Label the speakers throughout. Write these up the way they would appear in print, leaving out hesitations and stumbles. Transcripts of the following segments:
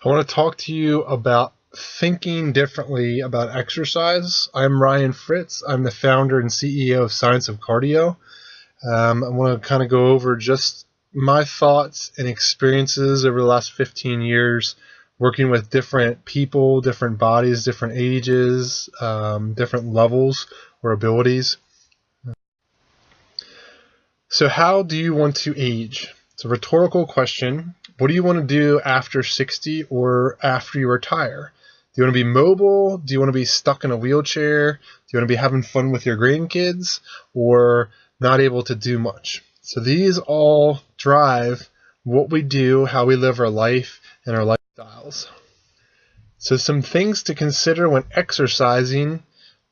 Speaker 1: I want to talk to you about thinking differently about exercise. I'm Ryan Fritz. I'm the founder and CEO of Science of Cardio. I want to kind of go over just my thoughts and experiences over the last 15 years working with different people, different bodies, different ages, different levels or abilities. So how do you want to age? It's a rhetorical question. What do you want to do after 60 or after you retire? Do you want to be mobile? Do you want to be stuck in a wheelchair? Do you want to be having fun with your grandkids or not able to do much? So these all drive what we do, how we live our life, and our lifestyles. So some things to consider when exercising,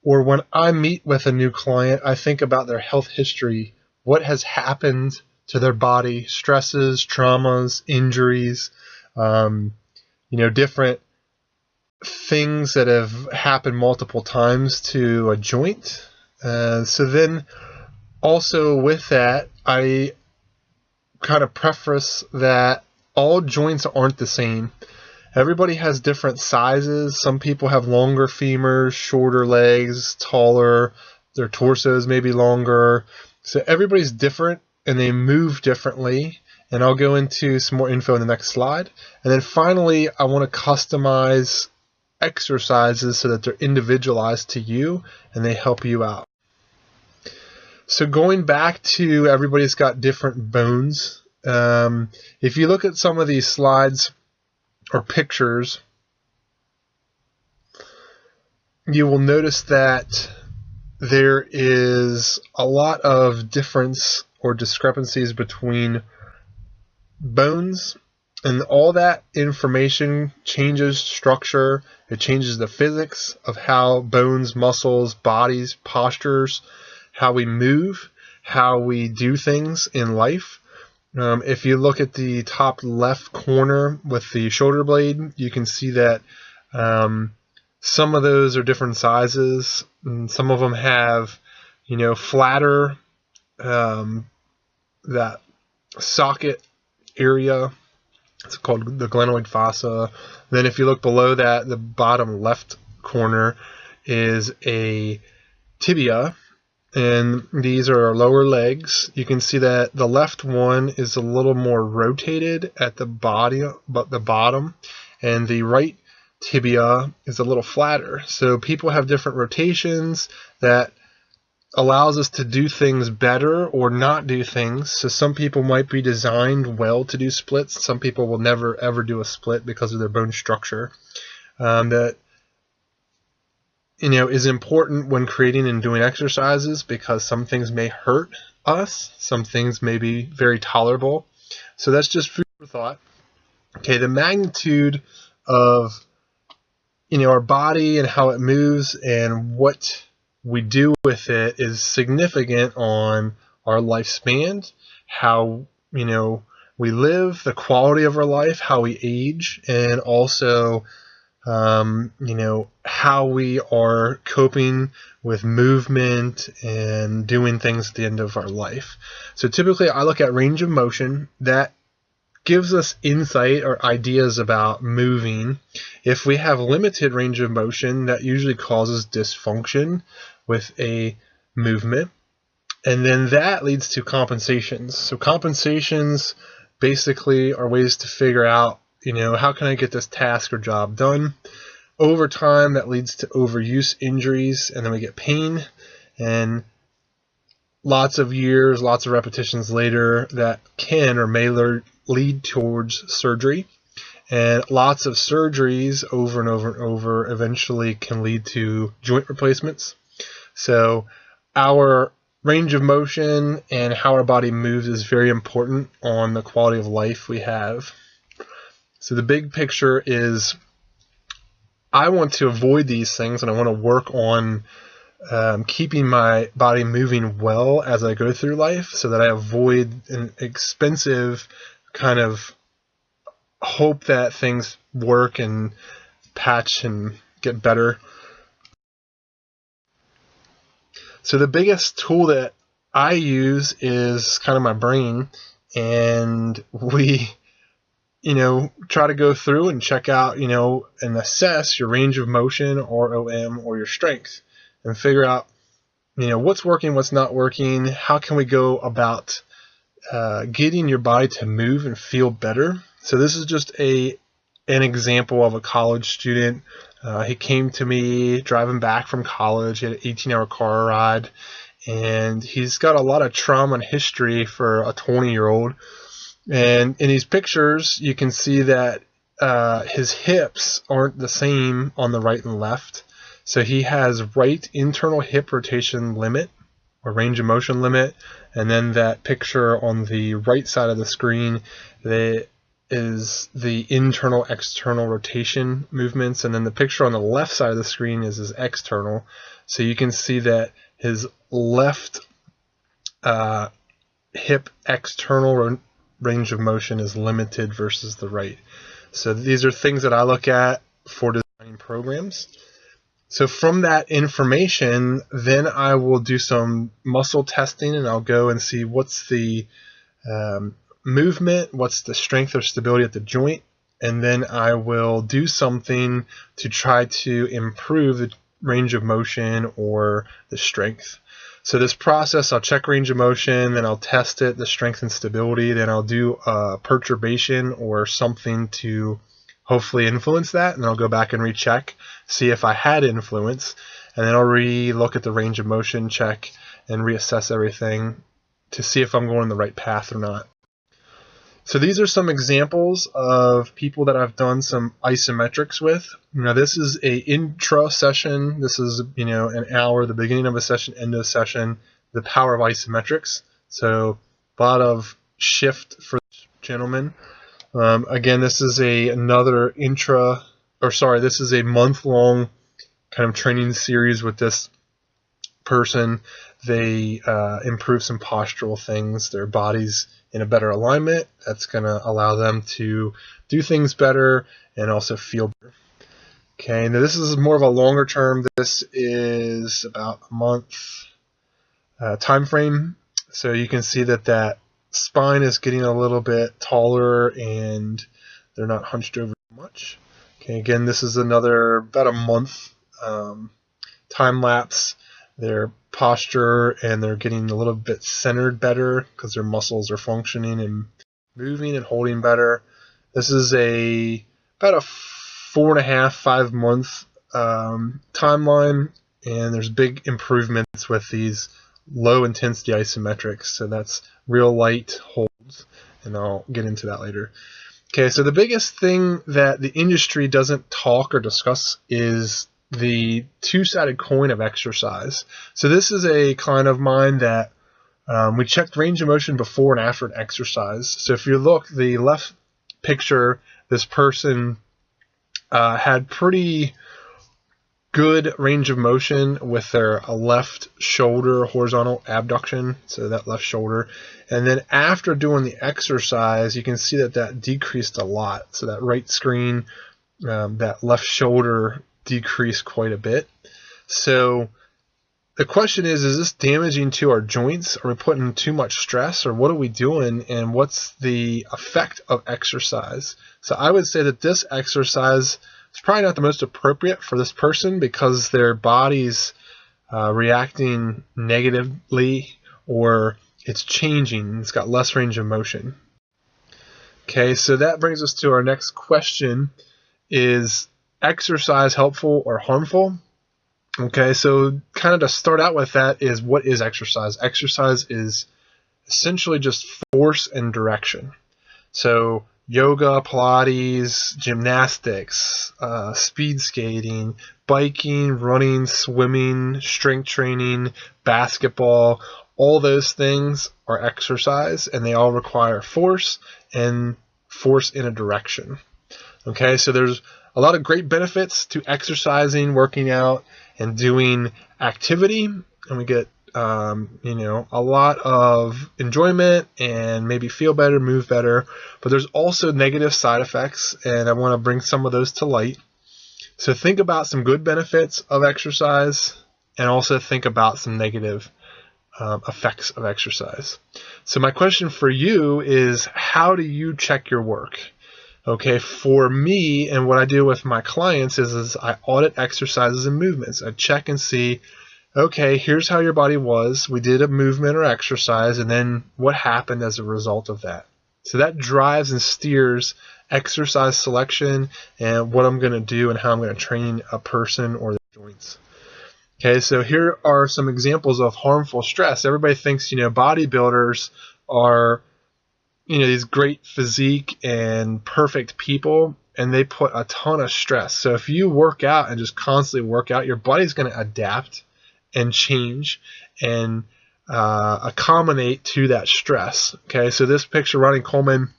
Speaker 1: or when I meet with a new client, I think about their health history. What has happened to their body, stresses, traumas, injuries, different things that have happened multiple times to a joint. So then also with that, I kind of preface that all joints aren't the same. Everybody has different sizes. Some people have longer femurs, shorter legs, taller. Their torsos may be longer. So everybody's different and they move differently. And I'll go into some more info in the next slide. And then finally, I want to customize exercises so that they're individualized to you and they help you out. So going back to everybody's got different bones. If you look at some of these slides or pictures, you will notice that there is a lot of difference or discrepancies between bones, and all that information changes structure. It changes the physics of how bones, muscles, bodies, postures, how we move, how we do things in life. If you look at the top left corner with the shoulder blade, you can see that some of those are different sizes. And some of them have, flatter, that socket area. It's called the glenoid fossa. Then if you look below that, the bottom left corner is a tibia. And these are our lower legs. You can see that the left one is a little more rotated at the bottom, and the right tibia is a little flatter. So people have different rotations that allows us to do things better or not do things. So some people might be designed well to do splits. Some people will never ever do a split because of their bone structure. That is important when creating and doing exercises, because some things may hurt us, some things may be very tolerable. So that's just food for thought. Okay, the magnitude of our body and how it moves and what we do with it is significant on our lifespan, how we live, the quality of our life, how we age, and also how we are coping with movement and doing things at the end of our life. So typically I look at range of motion. That gives us insight or ideas about moving. If we have limited range of motion, that usually causes dysfunction with a movement. And then that leads to compensations. So compensations basically are ways to figure out how can I get this task or job done? Over time, that leads to overuse injuries, and then we get pain. And lots of years, lots of repetitions later, that can or may lead towards surgery. And lots of surgeries over and over and over eventually can lead to joint replacements. So our range of motion and how our body moves is very important on the quality of life we have. So the big picture is I want to avoid these things, and I want to work on keeping my body moving well as I go through life, so that I avoid an expensive kind of hope that things work and patch and get better. So the biggest tool that I use is kind of my brain, and we try to go through and check out, and assess your range of motion, ROM, or your strength, and figure out, what's working, what's not working. How can we go about getting your body to move and feel better? So this is just an example of a college student. He came to me driving back from college. He had an 18-hour car ride, and he's got a lot of trauma and history for a 20-year-old. And in these pictures, you can see that his hips aren't the same on the right and left. So he has right internal hip rotation limit, or range of motion limit, and then that picture on the right side of the screen, that is the internal external rotation movements, and then the picture on the left side of the screen is his external. So you can see that his left hip external range of motion is limited versus the right. So these are things that I look at for designing programs. So from that information, then I will do some muscle testing, and I'll go and see what's the movement, what's the strength or stability at the joint, and then I will do something to try to improve the range of motion or the strength. So this process, I'll check range of motion, then I'll test it, the strength and stability, then I'll do a perturbation or something to hopefully influence that, and then I'll go back and recheck, see if I had influence, and then I'll re-look at the range of motion, check, and reassess everything to see if I'm going the right path or not. So these are some examples of people that I've done some isometrics with. Now this is a intra session. This is, an hour, the beginning of a session, end of a session, the power of isometrics. So a lot of shift for this gentleman. Again, this is this is a month-long kind of training series with this person. They improve some postural things, their bodies in a better alignment. That's going to allow them to do things better and also feel better. Okay, now this is more of a longer term. This is about a month time frame. So you can see that spine is getting a little bit taller and they're not hunched over much. Okay, again, this is about a month time lapse. Their posture and they're getting a little bit centered better because their muscles are functioning and moving and holding better. This is about a 4.5-5 month timeline, and there's big improvements with these low intensity isometrics. So that's real light holds, and I'll get into that later. Okay, so the biggest thing that the industry doesn't talk or discuss is the two-sided coin of exercise. So this is a client of mine that we checked range of motion before and after an exercise. So if you look, the left picture, this person had pretty good range of motion with their left shoulder horizontal abduction, so that left shoulder. And then after doing the exercise, you can see that decreased a lot. So that right screen, that left shoulder decreased quite a bit. So the question is this damaging to our joints? Are we putting too much stress, or what are we doing, and what's the effect of exercise? So I would say that this exercise is probably not the most appropriate for this person because their body's reacting negatively, or it's changing. It's got less range of motion. Okay, so that brings us to our next question. Is exercise helpful or harmful? Okay, so kind of to start out with that is, what is exercise? Exercise is essentially just force and direction. So yoga, Pilates, gymnastics, speed skating, biking, running, swimming, strength training, basketball, all those things are exercise, and they all require force and force in a direction. Okay, so there's a lot of great benefits to exercising, working out, and doing activity, and we get a lot of enjoyment and maybe feel better, move better. But there's also negative side effects, and I want to bring some of those to light. So think about some good benefits of exercise, and also think about some negative effects of exercise. So my question for you is, how do you check your work? Okay, for me, and what I do with my clients is I audit exercises and movements. I check and see, okay, here's how your body was. We did a movement or exercise, and then what happened as a result of that. So that drives and steers exercise selection and what I'm going to do and how I'm going to train a person or their joints. Okay, so here are some examples of harmful stress. Everybody thinks, bodybuilders are, these great physique and perfect people, and they put a ton of stress. So if you work out and just constantly work out, your body's going to adapt and change and accommodate to that stress. Okay, so this picture, Ronnie Coleman,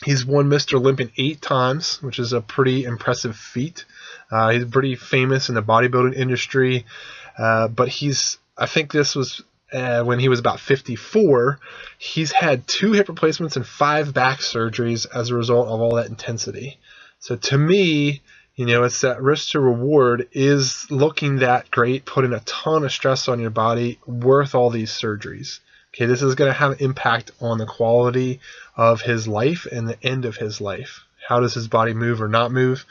Speaker 1: he's won Mr. Olympian 8 times, which is a pretty impressive feat. He's pretty famous in the bodybuilding industry, but I think this was when he was about 54. He's had 2 hip replacements and 5 back surgeries as a result of all that intensity. So to me, it's that risk to reward. Is looking that great, putting a ton of stress on your body, worth all these surgeries? Okay, this is going to have an impact on the quality of his life and the end of his life. How does his body move or not move?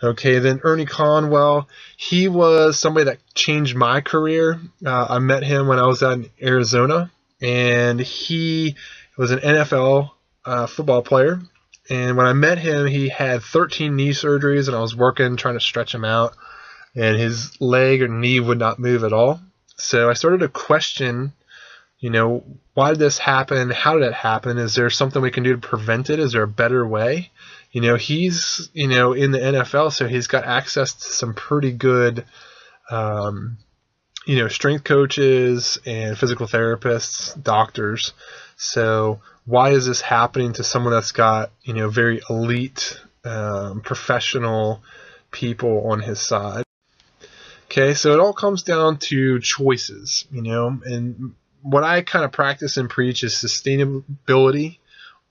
Speaker 1: Okay, then Ernie Conwell, he was somebody that changed my career. I met him when I was out in Arizona, and he was an NFL football player. And when I met him, he had 13 knee surgeries, and I was working, trying to stretch him out, and his leg or knee would not move at all. So I started to question, why did this happen? How did it happen? Is there something we can do to prevent it? Is there a better way? He's, in the NFL, so he's got access to some pretty good, strength coaches and physical therapists, doctors. So why is this happening to someone that's got, very elite, professional people on his side? Okay, so it all comes down to choices, and what I kind of practice and preach is sustainability,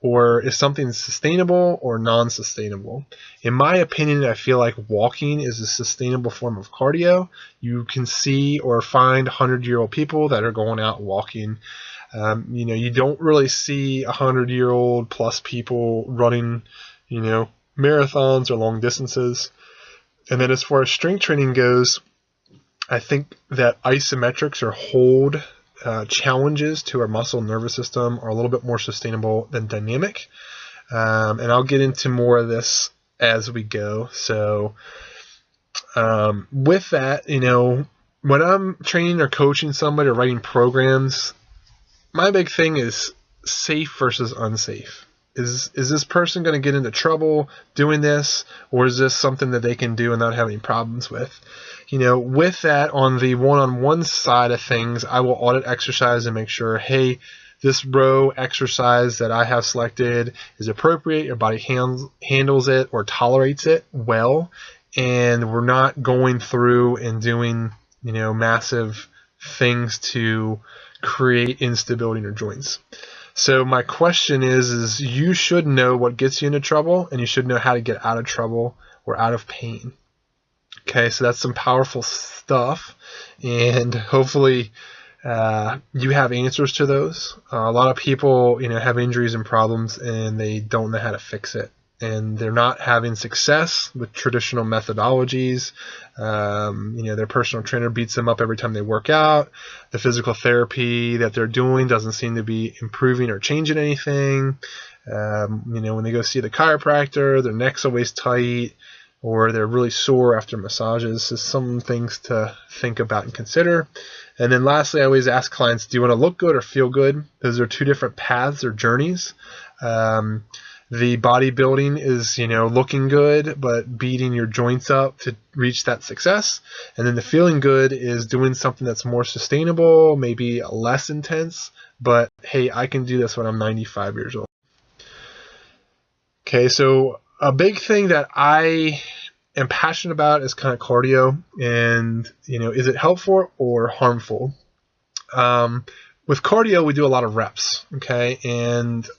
Speaker 1: or is something sustainable or non-sustainable. In my opinion, I feel like walking is a sustainable form of cardio. You can see or find 100-year-old people that are going out walking. You don't really see 100-year-old plus people running, marathons or long distances. And then as far as strength training goes, I think that isometrics or hold challenges to our muscle and nervous system are a little bit more sustainable than dynamic. And I'll get into more of this as we go. So with that, when I'm training or coaching somebody or writing programs, my big thing is safe versus unsafe. Is this person going to get into trouble doing this, or is this something that they can do and not have any problems with? With that, on the one-on-one side of things, I will audit exercise and make sure, hey, this row exercise that I have selected is appropriate, your body handles it or tolerates it well, and we're not going through and doing, massive things to create instability in your joints. So my question is you should know what gets you into trouble, and you should know how to get out of trouble or out of pain. Okay, so that's some powerful stuff, and hopefully you have answers to those. A lot of people, have injuries and problems, and they don't know how to fix it, and they're not having success with traditional methodologies. Their personal trainer beats them up every time they work out. The physical therapy that they're doing doesn't seem to be improving or changing anything. When they go see the chiropractor, their neck's always tight, or they're really sore after massages. So some things to think about and consider. And then lastly, I always ask clients, do you want to look good or feel good? Those are 2 different paths or journeys. The bodybuilding is, looking good, but beating your joints up to reach that success. And then the feeling good is doing something that's more sustainable, maybe less intense, but hey, I can do this when I'm 95 years old. Okay, so a big thing that I am passionate about is kind of cardio, and is it helpful or harmful? With cardio, we do a lot of reps, okay, and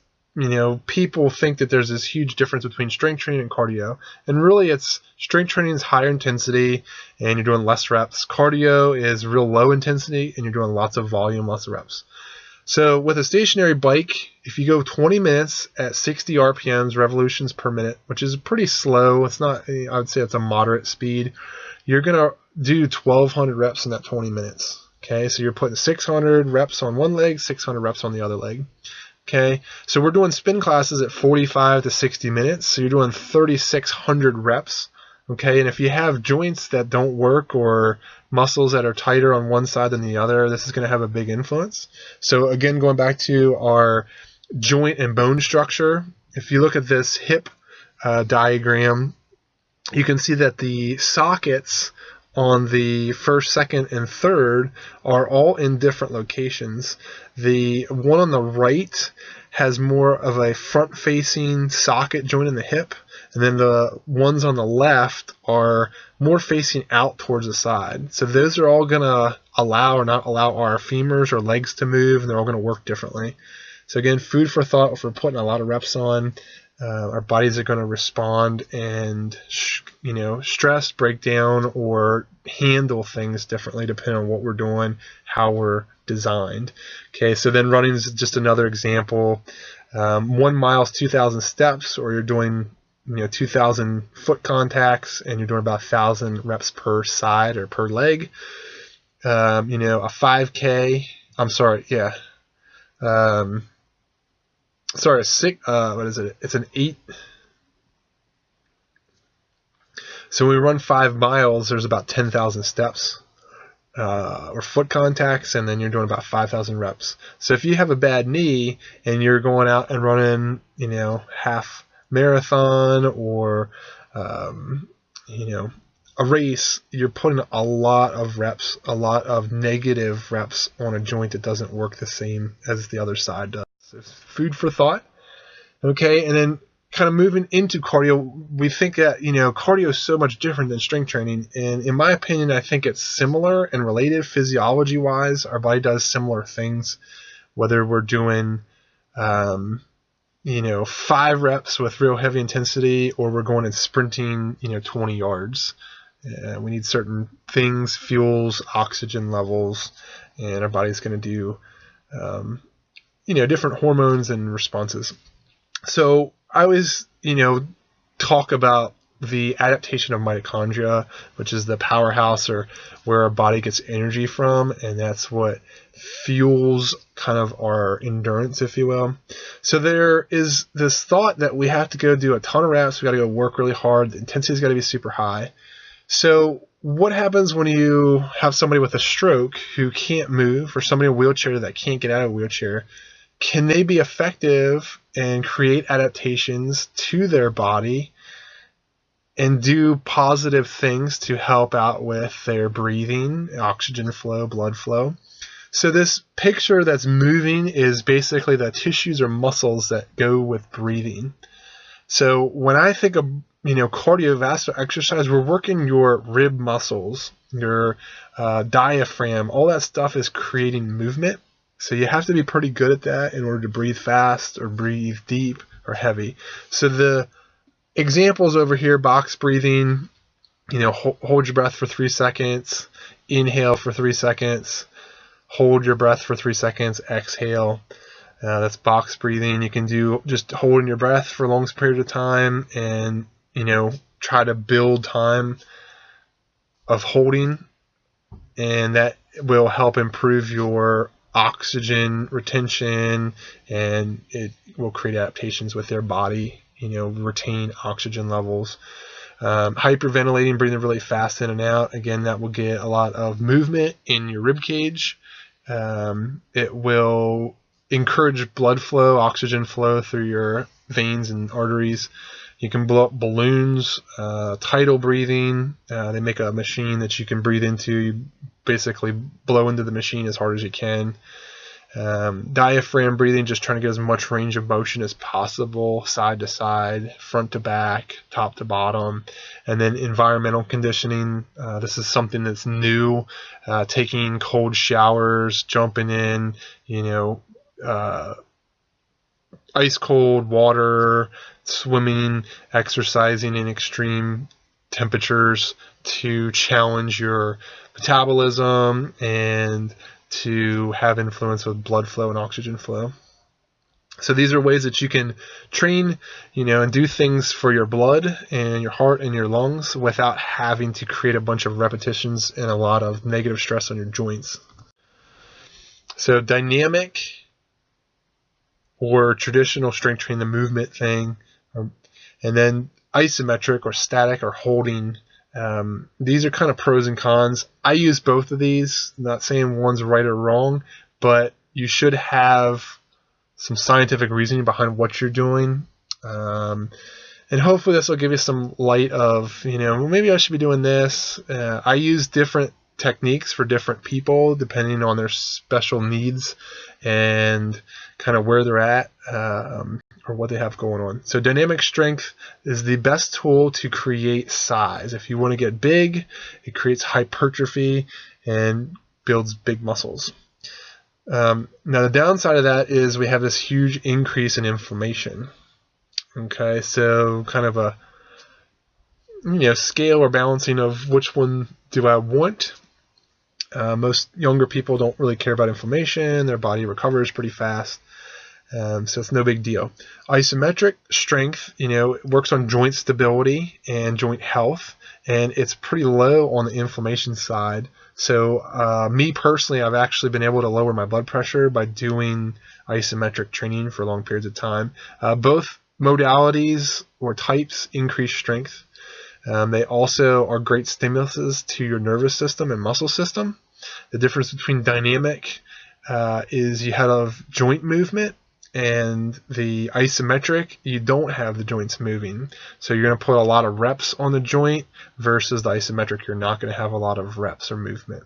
Speaker 1: people think that there's this huge difference between strength training and cardio, and really it's strength training is higher intensity and you're doing less reps. Cardio is real low intensity and you're doing lots of volume, lots of reps. So with a stationary bike, if you go 20 minutes at 60 RPMs, revolutions per minute, which is pretty slow, it's not, I would say it's a moderate speed, you're going to do 1,200 reps in that 20 minutes. Okay, so you're putting 600 reps on one leg, 600 reps on the other leg. Okay, so we're doing spin classes at 45 to 60 minutes, so you're doing 3,600 reps. Okay, and if you have joints that don't work or muscles that are tighter on one side than the other, this is going to have a big influence. So again, going back to our joint and bone structure, if you look at this hip diagram, you can see that the sockets on the first, second, and third are all in different locations. The one on the right has more of a front-facing socket joint in the hip, and then the ones on the left are more facing out towards the side. So those are all going to allow or not allow our femurs or legs to move, and they're all going to work differently. So again, food for thought. If we're putting a lot of reps on, our bodies are going to respond and stress, break down, or handle things differently depending on what we're doing, how we're designed. Okay, so then running is just another example. 1 mile is 2,000 steps, or you're doing 2,000 foot contacts, and you're doing about 1,000 reps per side or per leg. A 5K. I'm sorry, yeah. What is it? It's an 8. So when we run 5 miles, there's about 10,000 steps or foot contacts, and then you're doing about 5,000 reps. So if you have a bad knee and you're going out and running, half marathon or, a race, you're putting a lot of reps, a lot of negative reps on a joint that doesn't work the same as the other side does. So food for thought. Okay, and then kind of moving into cardio, we think that, cardio is so much different than strength training. And in my opinion, I think it's similar and related physiology-wise. Our body does similar things, whether we're doing, 5 reps with real heavy intensity, or we're going and sprinting, 20 yards. We need certain things, fuels, oxygen levels, and our body's going to do, different hormones and responses. So I always, talk about the adaptation of mitochondria, which is the powerhouse or where our body gets energy from, and that's what fuels kind of our endurance, if you will. So there is this thought that we have to go do a ton of reps, we got to go work really hard, the intensity's got to be super high. So what happens when you have somebody with a stroke who can't move, or somebody in a wheelchair that can't get out of a wheelchair? Can they be effective and create adaptations to their body and do positive things to help out with their breathing, oxygen flow, blood flow? So this picture that's moving is basically the tissues or muscles that go with breathing. So when I think of cardiovascular exercise, we're working your rib muscles, your diaphragm, all that stuff is creating movement. So you have to be pretty good at that in order to breathe fast or breathe deep or heavy. So the examples over here, box breathing, hold your breath for 3 seconds, inhale for 3 seconds, hold your breath for 3 seconds, exhale. That's box breathing. You can do just holding your breath for a long period of time and, try to build time of holding, and that will help improve your oxygen retention, and it will create adaptations with their body, retain oxygen levels. Hyperventilating, breathing really fast in and out. Again, that will get a lot of movement in your rib cage. It will encourage blood flow, oxygen flow through your veins and arteries. You can blow up balloons, tidal breathing. They make a machine that you can breathe into. You basically blow into the machine as hard as you can. Diaphragm breathing, just trying to get as much range of motion as possible, side to side, front to back, top to bottom. And then environmental conditioning. This is something that's new. Taking cold showers, jumping in, ice cold water, swimming, exercising in extreme temperatures to challenge your metabolism and to have influence with blood flow and oxygen flow. So these are ways that you can train, and do things for your blood and your heart and your lungs without having to create a bunch of repetitions and a lot of negative stress on your joints. So dynamic or traditional strength training, the movement thing, and then isometric or static or holding. These are kind of pros and cons. I use both of these. I'm not saying one's right or wrong, but you should have some scientific reasoning behind what you're doing. And hopefully this will give you some light of, maybe I should be doing this. I use different techniques for different people depending on their special needs and kind of where they're at or what they have going on. So dynamic strength is the best tool to create size. If you want to get big, it creates hypertrophy and builds big muscles. Now the downside of that is we have this huge increase in inflammation. Okay, so kind of a scale or balancing of which one do I want. Most younger people don't really care about inflammation. Their body recovers pretty fast. So it's no big deal. Isometric strength, works on joint stability and joint health, and it's pretty low on the inflammation side. So me personally, I've actually been able to lower my blood pressure by doing isometric training for long periods of time. Both modalities or types increase strength. They also are great stimuluses to your nervous system and muscle system. The difference between dynamic is you have joint movement, and the isometric, you don't have the joints moving. So you're going to put a lot of reps on the joint versus the isometric, you're not going to have a lot of reps or movement.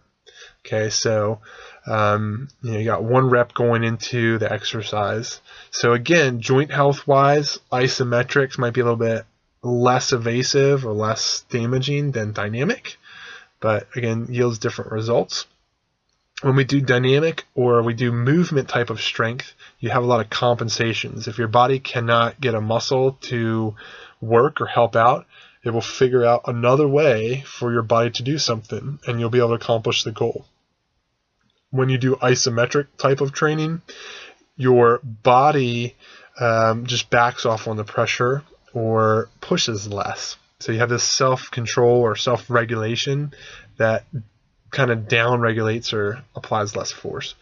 Speaker 1: Okay, so you got one rep going into the exercise. So again, joint health wise, isometrics might be a little bit less evasive or less damaging than dynamic, but again, yields different results. When we do dynamic or we do movement type of strength, you have a lot of compensations. If your body cannot get a muscle to work or help out, it will figure out another way for your body to do something, and you'll be able to accomplish the goal. When you do isometric type of training, your body just backs off on the pressure or pushes less. So you have this self-control or self-regulation that kind of down-regulates or applies less force.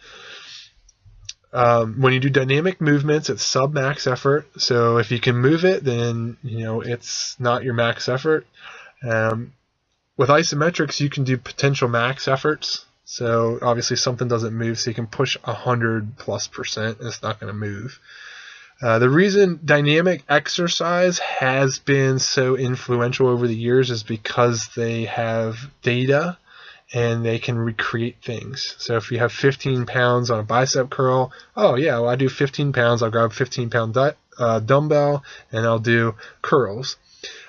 Speaker 1: When you do dynamic movements, it's sub-max effort. So if you can move it, then it's not your max effort. With isometrics, you can do potential max efforts. So obviously something doesn't move, so you can push 100+%, and it's not going to move. The reason dynamic exercise has been so influential over the years is because they have data and they can recreate things. So if you have 15 pounds on a bicep curl, I do 15 pounds, I'll grab 15-pound dumbbell and I'll do curls.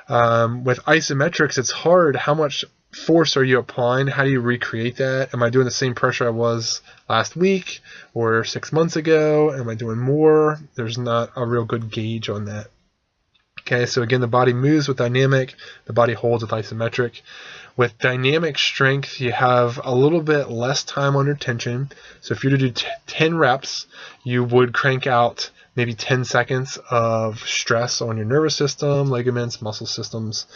Speaker 1: With isometrics, it's hard. How much force are you applying? How do you recreate that? Am I doing the same pressure I was last week or 6 months ago? Am I doing more? There's not a real good gauge on that. Okay, so again, the body moves with dynamic, the body holds with isometric. With dynamic strength, you have a little bit less time under tension. So if you were to do 10 reps, you would crank out maybe 10 seconds of stress on your nervous system, ligaments, muscle systems.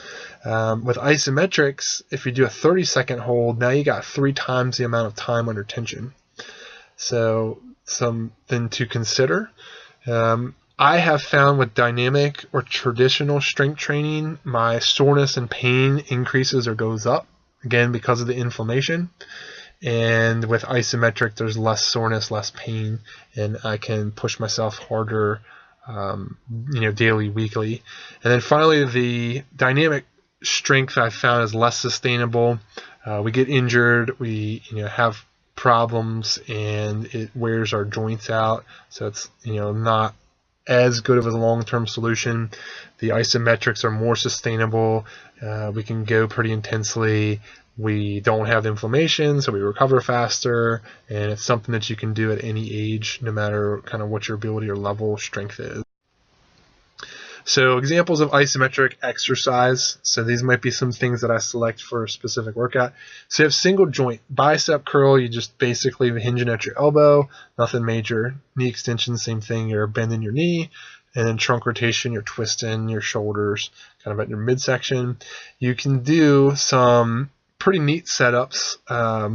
Speaker 1: With isometrics, if you do a 30-second hold, now you got 3 times the amount of time under tension. So something to consider. I have found with dynamic or traditional strength training, my soreness and pain increases or goes up, again, because of the inflammation. And with isometric, there's less soreness, less pain, and I can push myself harder, daily, weekly. And then finally, the dynamic strength I've found is less sustainable. We get injured, we have problems, and it wears our joints out. So it's not as good of a long-term solution. The isometrics are more sustainable. We can go pretty intensely. We don't have inflammation, so we recover faster, and it's something that you can do at any age, no matter kind of what your ability or level of strength is. So examples of isometric exercise. So these might be some things that I select for a specific workout. So you have single joint bicep curl. You just basically hinging at your elbow, nothing major. Knee extension, same thing. You're bending your knee. And then trunk rotation, you're twisting your shoulders kind of at your midsection. You can do some pretty neat setups,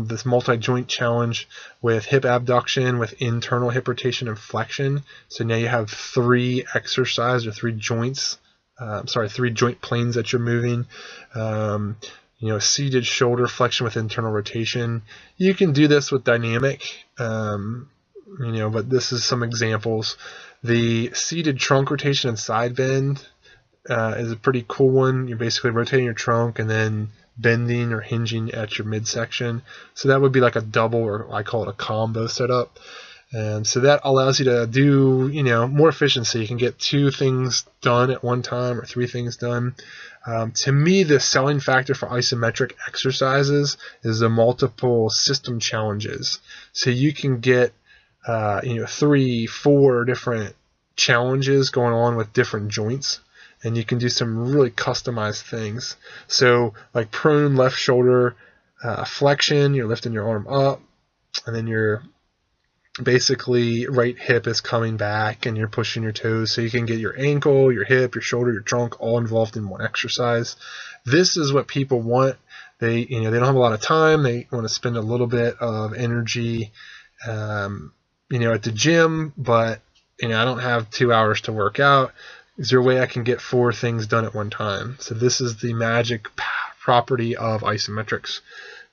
Speaker 1: this multi-joint challenge with hip abduction, with internal hip rotation and flexion. So now you have three joint planes that you're moving. Seated shoulder flexion with internal rotation. You can do this with dynamic, but this is some examples. The seated trunk rotation and side bend is a pretty cool one. You're basically rotating your trunk and then bending or hinging at your midsection. So that would be like a double, or I call it a combo setup. And so that allows you to do, more efficiency. You can get two things done at one time or three things done. To me, the selling factor for isometric exercises is the multiple system challenges. So you can get 3-4 different challenges going on with different joints, and you can do some really customized things. So like prone left shoulder flexion, you're lifting your arm up, and then you're basically right hip is coming back and you're pushing your toes, so you can get your ankle, your hip, your shoulder, your trunk all involved in one exercise. This is what people want. They don't have a lot of time. They want to spend a little bit of energy at the gym, but I don't have 2 hours to work out. Is there a way I can get 4 things done at one time? So this is the magic property of isometrics.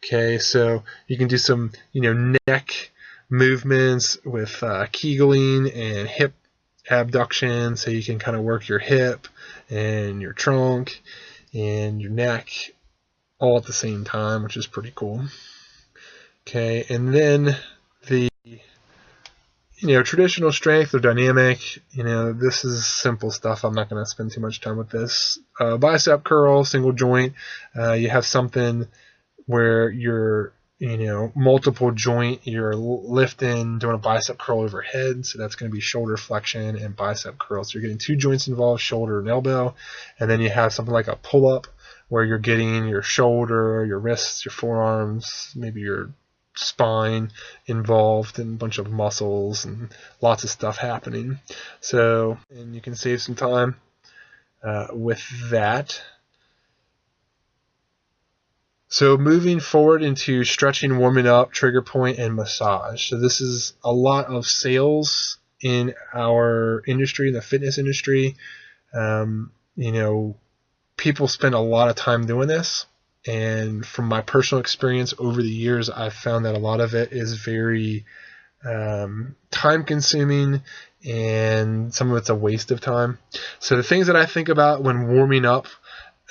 Speaker 1: Okay, so you can do some neck movements with Kegling and hip abduction, so you can kind of work your hip and your trunk and your neck all at the same time, which is pretty cool. Okay, and then the traditional strength or dynamic, this is simple stuff. I'm not going to spend too much time with this. Bicep curl, single joint. You have something where you're, multiple joint. You're lifting, doing a bicep curl overhead. So that's going to be shoulder flexion and bicep curl. So you're getting 2 joints involved, shoulder and elbow. And then you have something like a pull-up where you're getting your shoulder, your wrists, your forearms, maybe your spine involved, and a bunch of muscles and lots of stuff happening. So, and you can save some time with that. So moving forward into stretching, warming up, trigger point, and massage. So this is a lot of sales in our industry, the fitness industry. People spend a lot of time doing this. And from my personal experience over the years, I've found that a lot of it is very time consuming, and some of it's a waste of time. So the things that I think about when warming up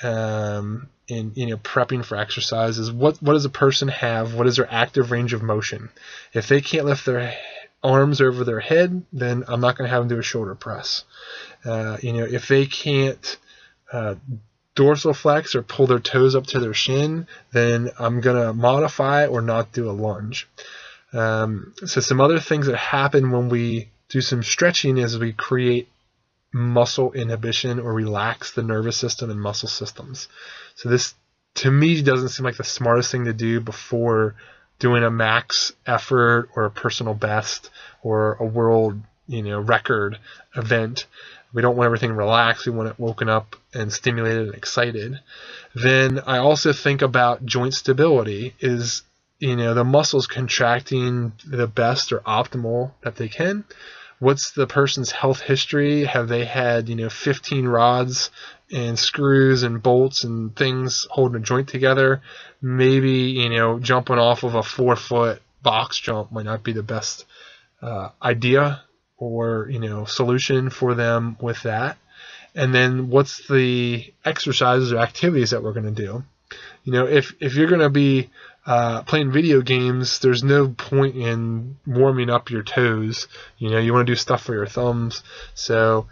Speaker 1: and prepping for exercise is what does a person have? What is their active range of motion? If they can't lift their arms over their head, then I'm not going to have them do a shoulder press. If they can't dorsal flex or pull their toes up to their shin, then I'm going to modify or not do a lunge. So some other things that happen when we do some stretching is we create muscle inhibition or relax the nervous system and muscle systems. So this, to me, doesn't seem like the smartest thing to do before doing a max effort or a personal best or a world record event. We don't want everything relaxed. We want it woken up and stimulated and excited. Then I also think about joint stability. Is the muscles contracting the best or optimal that they can? What's the person's health history? Have they had 15 rods and screws and bolts and things holding a joint together? Maybe jumping off of a 4-foot box jump might not be the best idea or solution for them with that. And then what's the exercises or activities that we're going to do? If you're going to be playing video games, there's no point in warming up your toes. You want to do stuff for your thumbs. So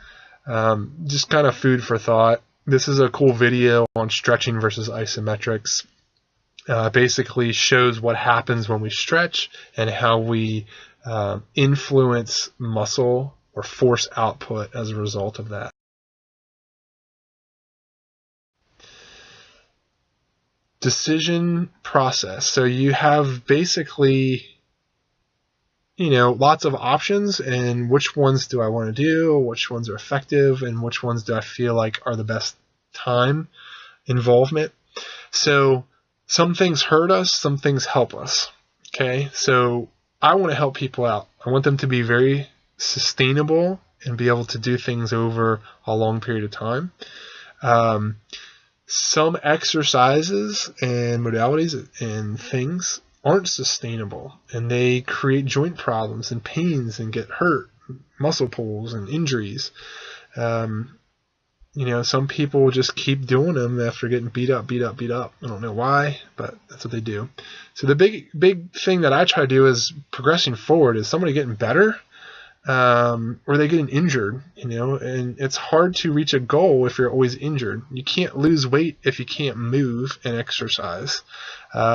Speaker 1: just kind of food for thought. This is a cool video on stretching versus isometrics. Basically shows what happens when we stretch and how we influence muscle or force output as a result of that. decision process. So you have basically, lots of options, and which ones do I want to do, which ones are effective, and which ones do I feel like are the best time involvement. So some things hurt us, some things help us. Okay, so I want to help people out. I want them to be very sustainable and be able to do things over a long period of time. Some exercises and modalities and things aren't sustainable, and they create joint problems and pains and get hurt, muscle pulls and injuries. Some people just keep doing them after getting beat up. I don't know why, but that's what they do. So the big thing that I try to do is progressing forward. Is somebody getting better? Or are they getting injured? And it's hard to reach a goal if you're always injured. You can't lose weight if you can't move and exercise.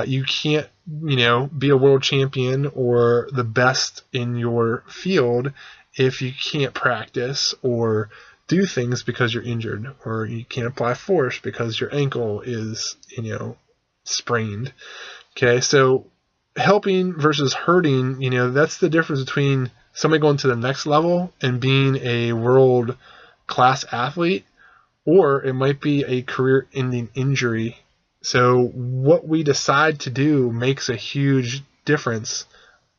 Speaker 1: You can't, be a world champion or the best in your field if you can't practice or do things because you're injured, or you can't apply force because your ankle is, sprained. Okay, so helping versus hurting, that's the difference between somebody going to the next level and being a world-class athlete, or it might be a career-ending injury. So what we decide to do makes a huge difference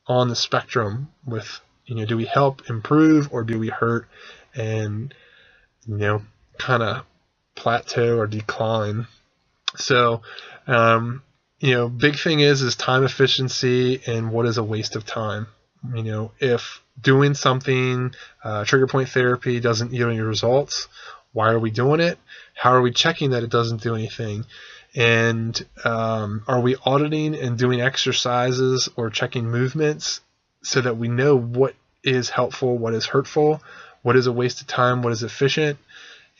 Speaker 1: on the spectrum with, do we help improve or do we hurt and, kind of plateau or decline. So, big thing is time efficiency and what is a waste of time. If doing something, trigger point therapy doesn't yield any results, why are we doing it? How are we checking that it doesn't do anything? And are we auditing and doing exercises or checking movements so that we know what is helpful, what is hurtful, what is a waste of time, what is efficient,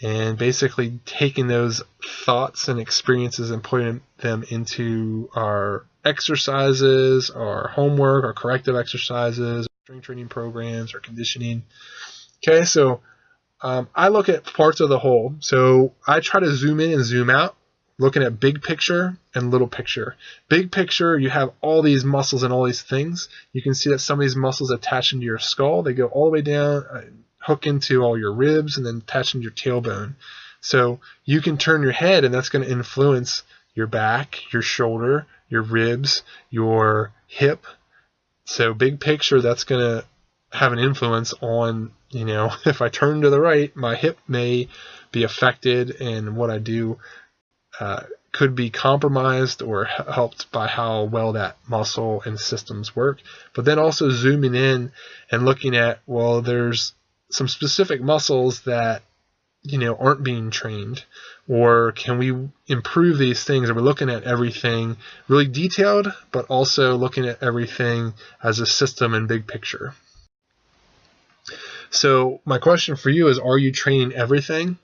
Speaker 1: and basically taking those thoughts and experiences and putting them into our exercises, our homework, our corrective exercises, strength training programs, or conditioning. Okay, so I look at parts of the whole. So I try to zoom in and zoom out, looking at big picture and little picture. Big picture, you have all these muscles and all these things. You can see that some of these muscles attach into your skull. They go all the way down, hook into all your ribs, and then attach into your tailbone. So you can turn your head, and that's going to influence your back, your shoulder, your ribs, your hip. So big picture, that's going to have an influence on, if I turn to the right, my hip may be affected, and what I do could be compromised or helped by how well that muscle and systems work. But then also zooming in and looking at, well, there's some specific muscles that, aren't being trained, or can we improve these things? Are we looking at everything really detailed, but also looking at everything as a system and big picture? So my question for you is, are you training everything?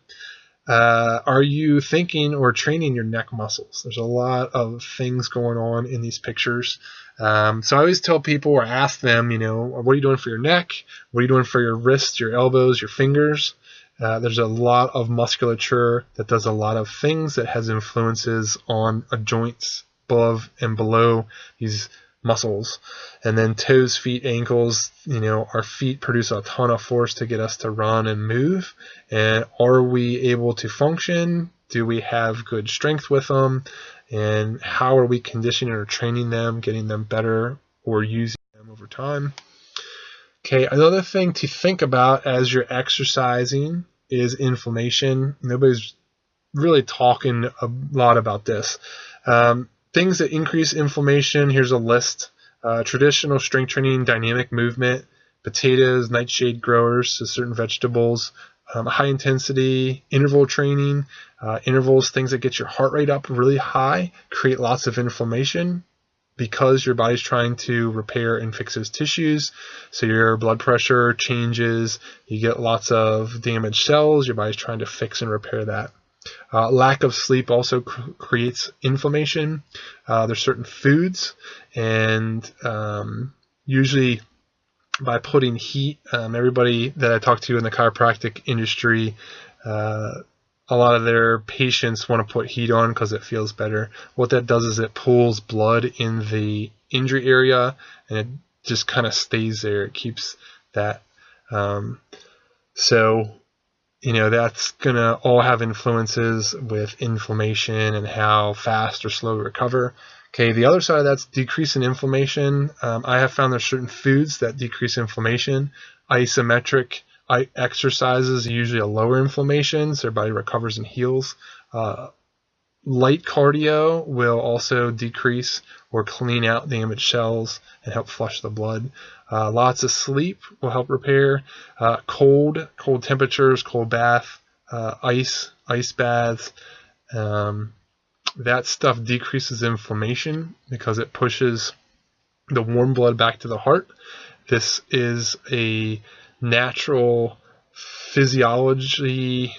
Speaker 1: Are you thinking or training your neck muscles? There's a lot of things going on in these pictures. So I always tell people or ask them, what are you doing for your neck? What are you doing for your wrists, your elbows, your fingers? There's a lot of musculature that does a lot of things that has influences on joints above and below these muscles. And then toes, feet, ankles, our feet produce a ton of force to get us to run and move. And are we able to function? Do we have good strength with them? And how are we conditioning or training them, getting them better, or using them over time? Okay, another thing to think about as you're exercising is inflammation. Nobody's really talking a lot about this. Things that increase inflammation, here's a list. Traditional strength training, dynamic movement, potatoes, nightshade growers, so certain vegetables, high intensity, interval training. Intervals, things that get your heart rate up really high, create lots of inflammation because your body's trying to repair and fix those tissues. So your blood pressure changes, you get lots of damaged cells, your body's trying to fix and repair that. Lack of sleep also creates inflammation. There's certain foods, and usually by putting heat, everybody that I talk to in the chiropractic industry a lot of their patients want to put heat on because it feels better. What that does is it pulls blood in the injury area, and it just kind of stays there. It keeps that. So, that's going to all have influences with inflammation and how fast or slow we recover. Okay, the other side of that's decrease in inflammation. I have found there's certain foods that decrease inflammation. Isometric exercises usually a lower inflammation, so your body recovers and heals. Light cardio will also decrease or clean out damaged cells and help flush the blood. Lots of sleep will help repair. Cold temperatures, cold bath, ice baths. That stuff decreases inflammation because it pushes the warm blood back to the heart. This is a natural physiology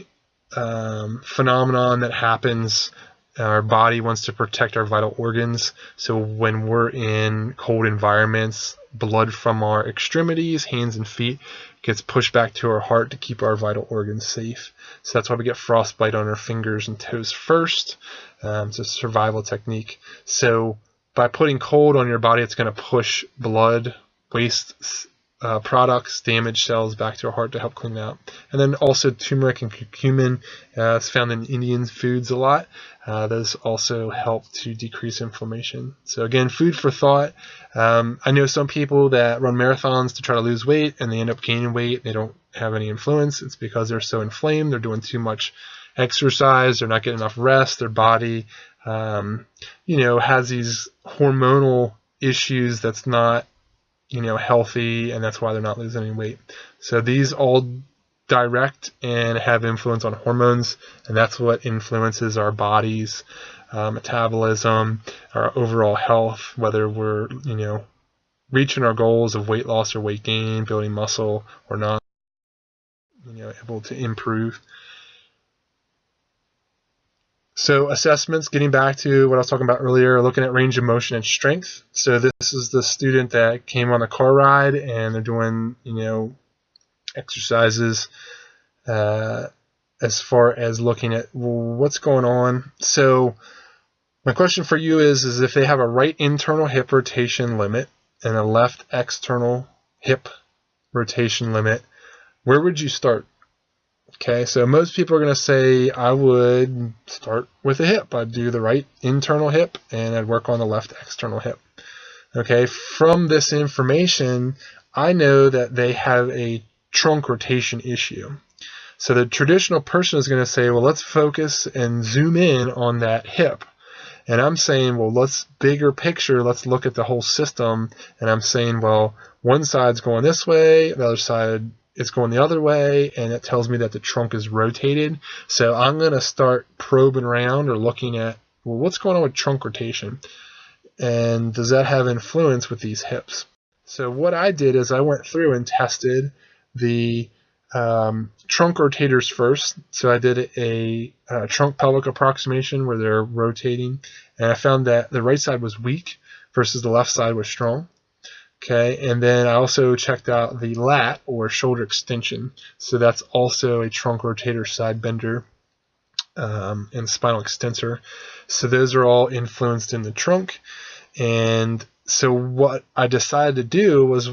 Speaker 1: phenomenon that happens. Our body wants to protect our vital organs. So when we're in cold environments, blood from our extremities, hands and feet, gets pushed back to our heart to keep our vital organs safe. So that's why we get frostbite on our fingers and toes first. It's a survival technique. So by putting cold on your body, it's going to push blood, waste products, damaged cells back to our heart to help clean it out. And then also turmeric and curcumin is found in Indian foods a lot. Those also help to decrease inflammation. So again, food for thought. I know some people that run marathons to try to lose weight and they end up gaining weight. They don't have any influence. It's because they're so inflamed. They're doing too much exercise. They're not getting enough rest. Their body, has these hormonal issues that's not healthy, and that's why they're not losing any weight. So these all direct and have influence on hormones, and that's what influences our bodies, metabolism, our overall health, whether we're reaching our goals of weight loss or weight gain, building muscle or not, able to improve. So assessments, getting back to what I was talking about earlier, looking at range of motion and strength. So this is the student that came on the car ride and they're doing, exercises as far as looking at what's going on. So my question for you is if they have a right internal hip rotation limit and a left external hip rotation limit, where would you start? Okay, so most people are going to say I would start with the hip. I'd do the right internal hip and I'd work on the left external hip. Okay, from this information, I know that they have a trunk rotation issue. So the traditional person is going to say, well, let's focus and zoom in on that hip. And I'm saying, well, let's bigger picture, let's look at the whole system. And I'm saying, well, one side's going this way, the other side it's going the other way, and it tells me that the trunk is rotated. So I'm going to start probing around or looking at, well, what's going on with trunk rotation? And does that have influence with these hips? So what I did is I went through and tested the trunk rotators first. So I did a trunk pelvic approximation where they're rotating, and I found that the right side was weak versus the left side was strong. Okay, and then I also checked out the lat or shoulder extension. So that's also a trunk rotator side bender and spinal extensor. So those are all influenced in the trunk. And so what I decided to do was,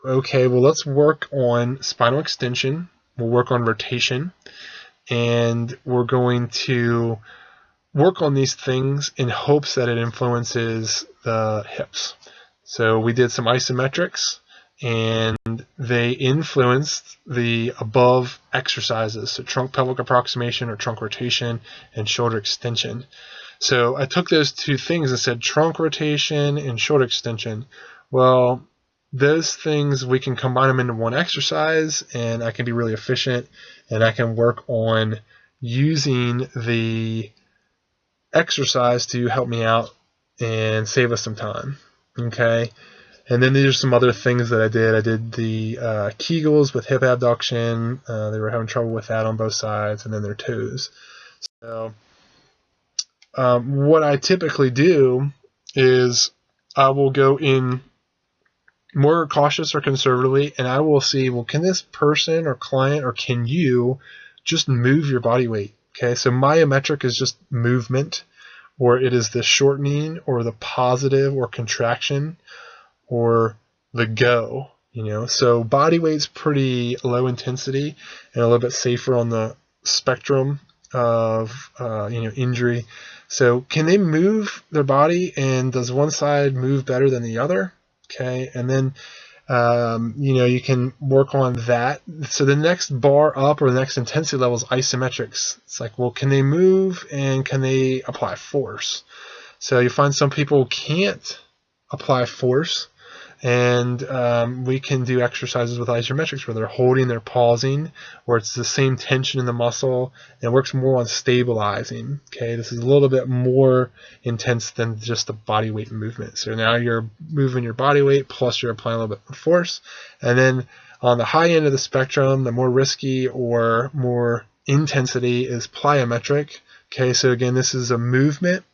Speaker 1: okay, well, let's work on spinal extension. We'll work on rotation. And we're going to work on these things in hopes that it influences the hips. So we did some isometrics, and they influenced the above exercises, so trunk pelvic approximation or trunk rotation and shoulder extension. So I took those two things and said trunk rotation and shoulder extension. Well, those things, we can combine them into one exercise, and I can be really efficient, and I can work on using the exercise to help me out and save us some time. Okay, and then there's some other things that I did. I did the Kegels with hip abduction. They were having trouble with that on both sides, and then their toes. So what I typically do is I will go in more cautious or conservatively, and I will see, well, can this person or client or can you just move your body weight Okay, so myometric is just movement, or it is the shortening or the positive or contraction or the go. So body weight's pretty low intensity and a little bit safer on the spectrum of injury. So can they move their body, and does one side move better than the other? Okay, and then you can work on that. So the next bar up, or the next intensity level, is isometrics. It's like, well, can they move and can they apply force? So you find some people can't apply force, and we can do exercises with isometrics where they're holding, they're pausing, or it's the same tension in the muscle, and it works more on stabilizing. Okay, this is a little bit more intense than just the body weight movement. So now you're moving your body weight, plus you're applying a little bit of force. And then on the high end of the spectrum, the more risky or more intensity is plyometric. Okay, so again, this is a movement.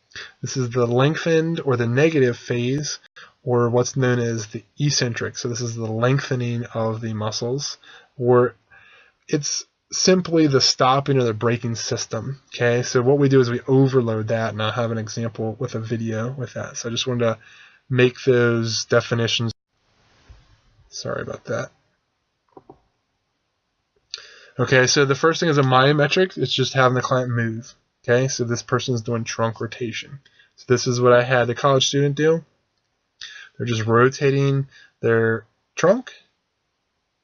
Speaker 1: This is the lengthened or the negative phase, or what's known as the eccentric. So this is the lengthening of the muscles, or it's simply the stopping or the braking system. Okay, so what we do is we overload that, and I'll have an example with a video with that. So I just wanted to make those definitions. Sorry about that. Okay, so the first thing is a myometric. It's just having the client move. Okay, so this person is doing trunk rotation. So this is what I had the college student do. They're just rotating their trunk.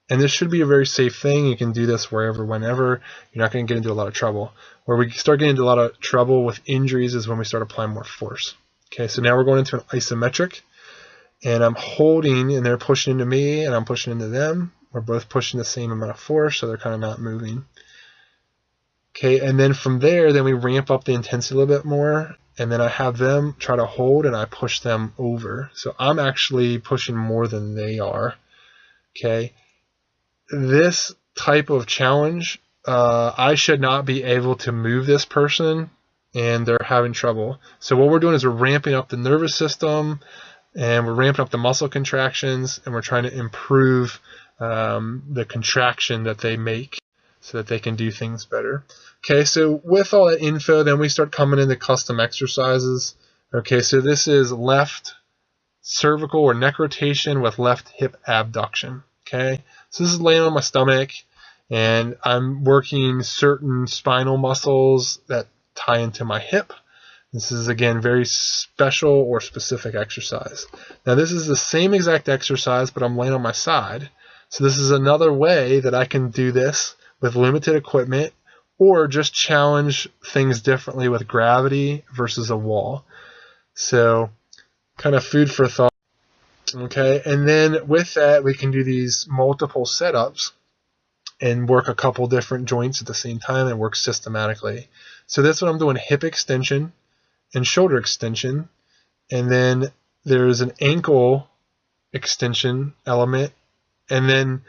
Speaker 1: And this should be a very safe thing. You can do this wherever, whenever. You're not going to get into a lot of trouble. Where we start getting into a lot of trouble with injuries is when we start applying more force. Okay, so now we're going into an isometric. And I'm holding, and they're pushing into me, and I'm pushing into them. We're both pushing the same amount of force, so they're kind of not moving. Okay, and then from there, then we ramp up the intensity a little bit more. And then I have them try to hold, and I push them over. So I'm actually pushing more than they are. Okay. This type of challenge, I should not be able to move this person, and they're having trouble. So what we're doing is we're ramping up the nervous system, and we're ramping up the muscle contractions, and we're trying to improve the contraction that they make so that they can do things better. Okay, so with all that info, then we start coming into custom exercises. Okay, so this is left cervical or neck rotation with left hip abduction. Okay, so this is laying on my stomach, and I'm working certain spinal muscles that tie into my hip. This is, again, very special or specific exercise. Now, this is the same exact exercise, but I'm laying on my side. So this is another way that I can do this with limited equipment, or just challenge things differently with gravity versus a wall. So kind of food for thought. Okay, and then with that, we can do these multiple setups and work a couple different joints at the same time and work systematically. So that's what I'm doing: hip extension and shoulder extension. And then there's an ankle extension element. And then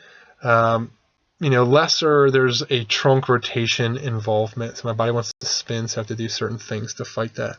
Speaker 1: lesser, there's a trunk rotation involvement. So my body wants to spin, so I have to do certain things to fight that.